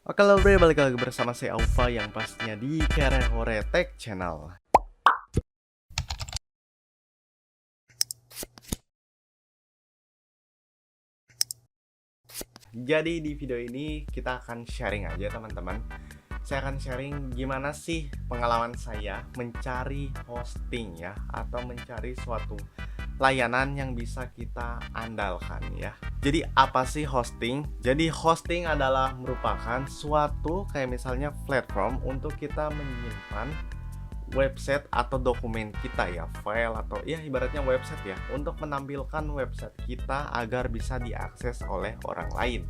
Oke lo bre, balik lagi bersama saya Aufa yang pastinya di Hore Tech Channel. Jadi di video ini kita akan sharing aja teman-teman. Saya akan sharing gimana sih pengalaman saya mencari hosting ya, atau mencari suatu layanan yang bisa kita andalkan ya. Jadi apa sih hosting? Jadi hosting adalah merupakan suatu kayak misalnya platform untuk kita menyimpan website atau dokumen kita ya, file atau ya ibaratnya website ya, untuk menampilkan website kita agar bisa diakses oleh orang lain.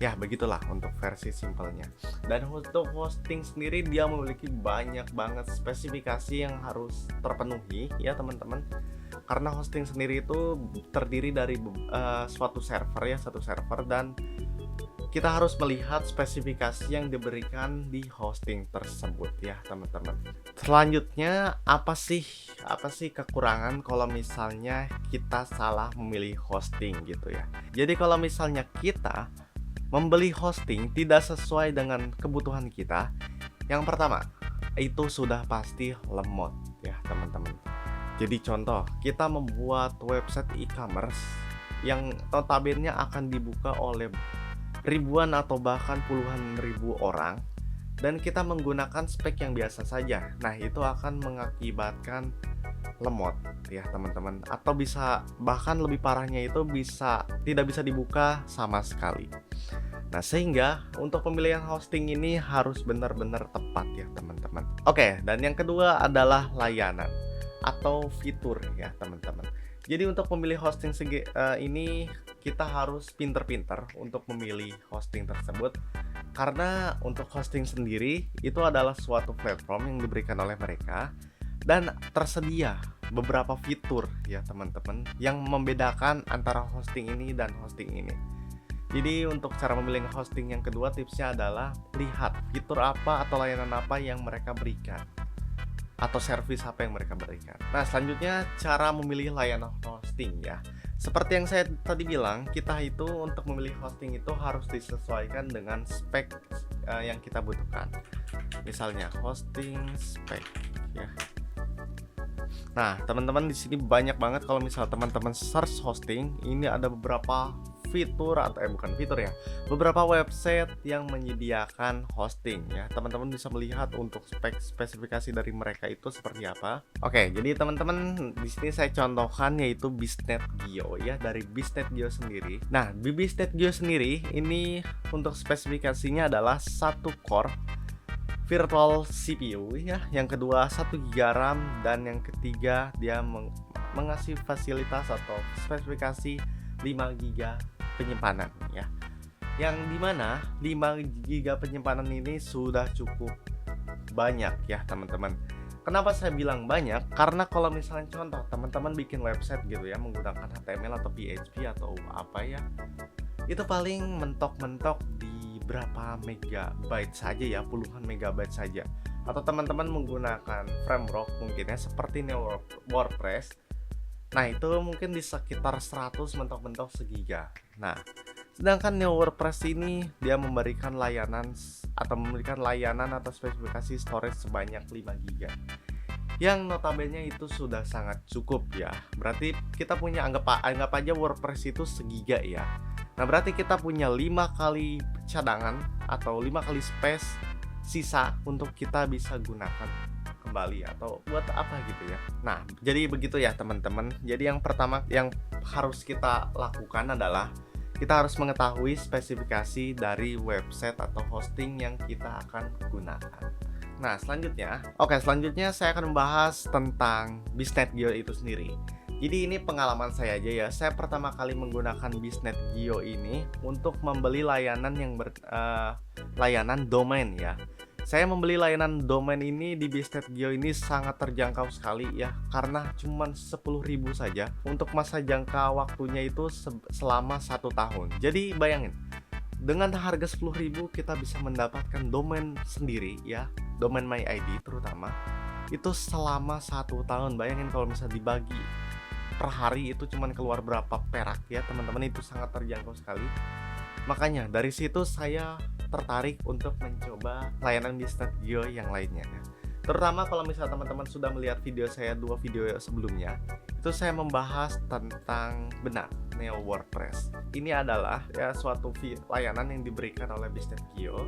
Ya begitulah untuk versi simpelnya. Dan untuk hosting sendiri dia memiliki banyak banget spesifikasi yang harus terpenuhi ya teman-teman. Karena hosting sendiri itu terdiri dari suatu server ya, satu server, dan kita harus melihat spesifikasi yang diberikan di hosting tersebut ya teman-teman. Selanjutnya apa sih kekurangan kalau misalnya kita salah memilih hosting gitu ya. Jadi kalau misalnya kita membeli hosting tidak sesuai dengan kebutuhan kita, yang pertama itu sudah pasti lemot ya teman-teman. Jadi contoh, kita membuat website e-commerce yang notabene akan dibuka oleh ribuan atau bahkan puluhan ribu orang, dan kita menggunakan spek yang biasa saja. Nah itu akan mengakibatkan lemot ya teman-teman, atau bisa bahkan lebih parahnya itu tidak bisa dibuka sama sekali. Nah sehingga untuk pemilihan hosting ini harus benar-benar tepat ya teman-teman. Oke, dan yang kedua adalah layanan atau fitur ya teman-teman. Jadi untuk memilih hosting ini kita harus pinter-pinter untuk memilih hosting tersebut, karena untuk hosting sendiri itu adalah suatu platform yang diberikan oleh mereka dan tersedia beberapa fitur ya teman-teman yang membedakan antara hosting ini dan hosting ini. Jadi untuk cara memilih hosting yang kedua, tipsnya adalah lihat fitur apa atau layanan apa yang mereka berikan, atau service apa yang mereka berikan. Nah selanjutnya cara memilih layanan hosting ya. Seperti yang saya tadi bilang, kita itu untuk memilih hosting itu harus disesuaikan dengan spek yang kita butuhkan. Misalnya hosting spek ya. Nah teman-teman di sini banyak banget, kalau misal teman-teman search hosting, ini ada beberapa fitur atau bukan fitur ya, beberapa website yang menyediakan hosting ya. Teman-teman bisa melihat untuk spesifikasi dari mereka itu seperti apa. Oke, jadi teman-teman di sini saya contohkan yaitu Bisnet.geo ya, dari Bisnet.geo sendiri. Nah, di Bisnet.geo sendiri ini untuk spesifikasinya adalah 1 core virtual CPU ya, yang kedua 1 GB RAM, dan yang ketiga dia mengasih fasilitas atau spesifikasi 5 GB penyimpanan ya, yang dimana 5 GB penyimpanan ini sudah cukup banyak ya teman-teman. Kenapa saya bilang banyak? Karena kalau misalnya contoh teman-teman bikin website gitu ya menggunakan HTML atau PHP atau apa ya, itu paling mentok-mentok di berapa megabyte saja ya, puluhan megabyte saja. Atau teman-teman menggunakan framework mungkin ya seperti WordPress, nah itu mungkin di sekitar 100 mentok-mentok segiga. Nah sedangkan WordPress ini dia memberikan layanan atau spesifikasi storage sebanyak 5 GB, yang notabene itu sudah sangat cukup ya. Berarti kita punya, anggap aja WordPress itu segiga ya. Nah berarti kita punya 5 kali cadangan atau 5 kali space sisa untuk kita bisa gunakan kembali atau buat apa gitu ya. Nah jadi begitu ya teman-teman. Jadi yang pertama yang harus kita lakukan adalah kita harus mengetahui spesifikasi dari website atau hosting yang kita akan gunakan. Nah selanjutnya saya akan membahas tentang Bisnet.geo itu sendiri. Jadi ini pengalaman saya aja ya. Saya pertama kali menggunakan Bisnet.geo ini untuk membeli layanan layanan domain ya. Saya membeli layanan domain ini di Bisnet.geo ini sangat terjangkau sekali ya, karena cuma 10.000 saja untuk masa jangka waktunya itu selama 1 tahun. Jadi bayangin, dengan harga 10.000 kita bisa mendapatkan domain sendiri ya, domain MyID terutama, itu selama 1 tahun. Bayangin kalau bisa dibagi per hari itu cuman keluar berapa perak ya teman-teman, itu sangat terjangkau sekali. Makanya dari situ saya tertarik untuk mencoba layanan Bisnet Geo yang lainnya ya. Terutama kalau misalnya teman-teman sudah melihat video saya 2 video sebelumnya, itu saya membahas tentang benar Neo WordPress. Ini adalah ya suatu layanan yang diberikan oleh Bisnet Geo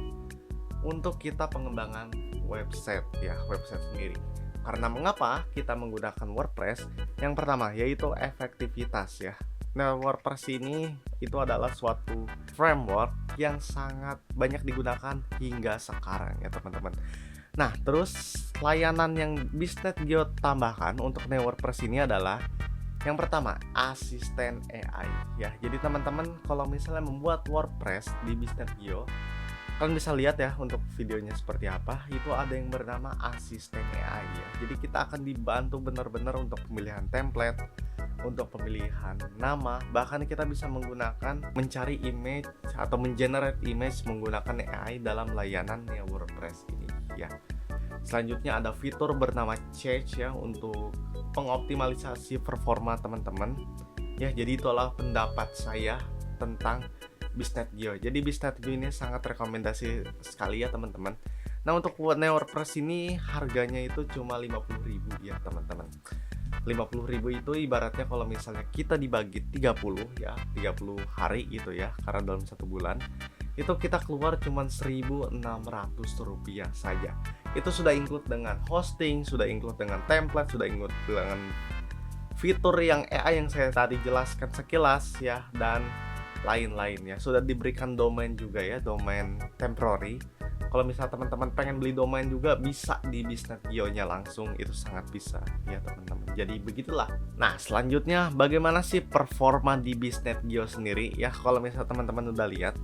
untuk kita pengembangan website ya, website sendiri. Karena mengapa kita menggunakan WordPress? Yang pertama yaitu efektivitas ya. Nah, WordPress ini itu adalah suatu framework yang sangat banyak digunakan hingga sekarang ya teman-teman. Nah, terus layanan yang Bisnet Geo tambahkan untuk Neo WordPress ini adalah yang pertama, asisten AI ya. Jadi teman-teman kalau misalnya membuat WordPress di Bisnet Geo, kalian bisa lihat ya untuk videonya seperti apa. Itu ada yang bernama asisten AI ya. Jadi kita akan dibantu benar-benar untuk pemilihan template, untuk pemilihan nama, bahkan kita bisa mencari image atau mengenerate image menggunakan AI dalam layanan Neo WordPress ini ya. Selanjutnya ada fitur bernama Change ya untuk pengoptimalisasi performa teman-teman ya. Jadi itulah pendapat saya tentang Bisnet Geo. Jadi Bisnet Geo ini sangat rekomendasi sekali ya teman-teman. Nah, untuk Neo WordPress ini harganya itu cuma 50.000 ya teman-teman. 50.000 itu ibaratnya kalau misalnya kita dibagi 30 ya, 30 hari gitu ya, karena dalam 1 bulan itu kita keluar cuma Rp1.600 saja. Itu sudah include dengan hosting, sudah include dengan template, sudah include dengan fitur yang AI yang saya tadi jelaskan sekilas ya, dan lain-lainnya. Sudah diberikan domain juga ya, domain temporary. Kalau misalnya teman-teman pengen beli domain juga bisa di Bisnet Geo-nya langsung, itu sangat bisa ya teman-teman. Jadi begitulah. Nah, selanjutnya bagaimana sih performa di Bisnet Geo sendiri ya, kalau misalnya teman-teman udah lihat.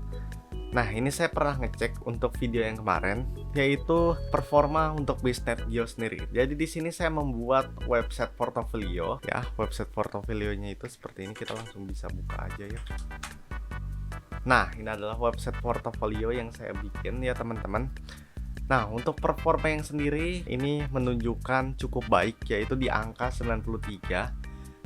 Nah, ini saya pernah ngecek untuk video yang kemarin, yaitu performa untuk Bisnet Geo sendiri. Jadi di sini saya membuat website portofolio ya. Website portofolionya itu seperti ini, kita langsung bisa buka aja ya. Nah, ini adalah website portofolio yang saya bikin ya teman-teman. Nah, untuk performa yang sendiri ini menunjukkan cukup baik, yaitu di angka 93.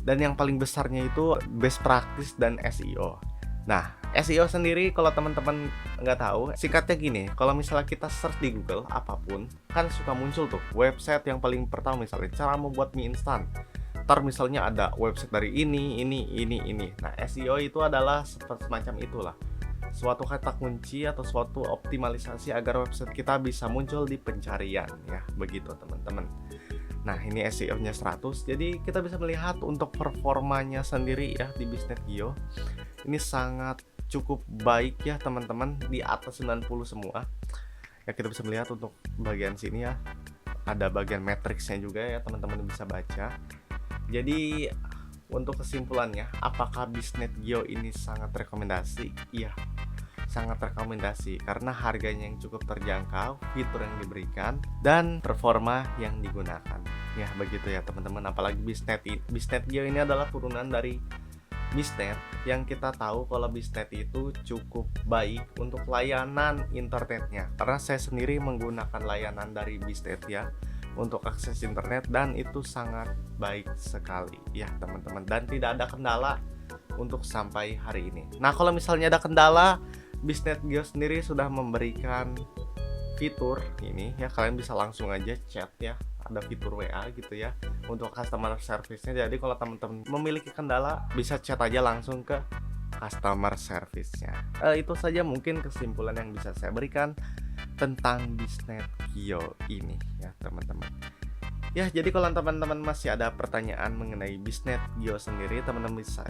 Dan yang paling besarnya itu best practice dan SEO. Nah, SEO sendiri kalau teman-teman nggak tahu, singkatnya gini, kalau misalnya kita search di Google apapun, kan suka muncul tuh website yang paling pertama, misalnya cara membuat mie instan. Ntar misalnya ada website dari ini. Nah, SEO itu adalah semacam itulah, suatu kata kunci atau suatu optimalisasi agar website kita bisa muncul di pencarian ya, begitu teman-teman. Nah, ini SEO-nya 100. Jadi kita bisa melihat untuk performanya sendiri ya di Bisnet Geo ini sangat cukup baik ya teman-teman, di atas 90 semua. Ya, kita bisa melihat untuk bagian sini ya, ada bagian matriksnya juga ya teman-teman bisa baca. Jadi untuk kesimpulannya, apakah Bisnet Geo ini sangat rekomendasi? Iya, sangat rekomendasi karena harganya yang cukup terjangkau, fitur yang diberikan, dan performa yang digunakan. Ya, begitu ya teman-teman. Apalagi Bisnet Geo ini adalah turunan dari Bisnet, yang kita tahu kalau Bisnet itu cukup baik untuk layanan internetnya. Karena saya sendiri menggunakan layanan dari Bisnet ya untuk akses internet, dan itu sangat baik sekali ya teman-teman, dan tidak ada kendala untuk sampai hari ini. Nah, kalau misalnya ada kendala, Bisnet Geo sendiri sudah memberikan fitur ini ya, kalian bisa langsung aja chat ya, ada fitur WA gitu ya untuk customer service-nya. Jadi kalau teman-teman memiliki kendala bisa chat aja langsung ke customer service-nya. Itu saja mungkin kesimpulan yang bisa saya berikan tentang Bisnet Geo ini ya teman-teman. Ya, jadi kalau teman-teman masih ada pertanyaan mengenai Bisnet Geo sendiri, teman-teman bisa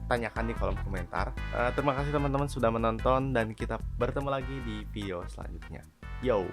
tanyakan di kolom komentar. Terima kasih teman-teman sudah menonton, dan kita bertemu lagi di video selanjutnya. Yo.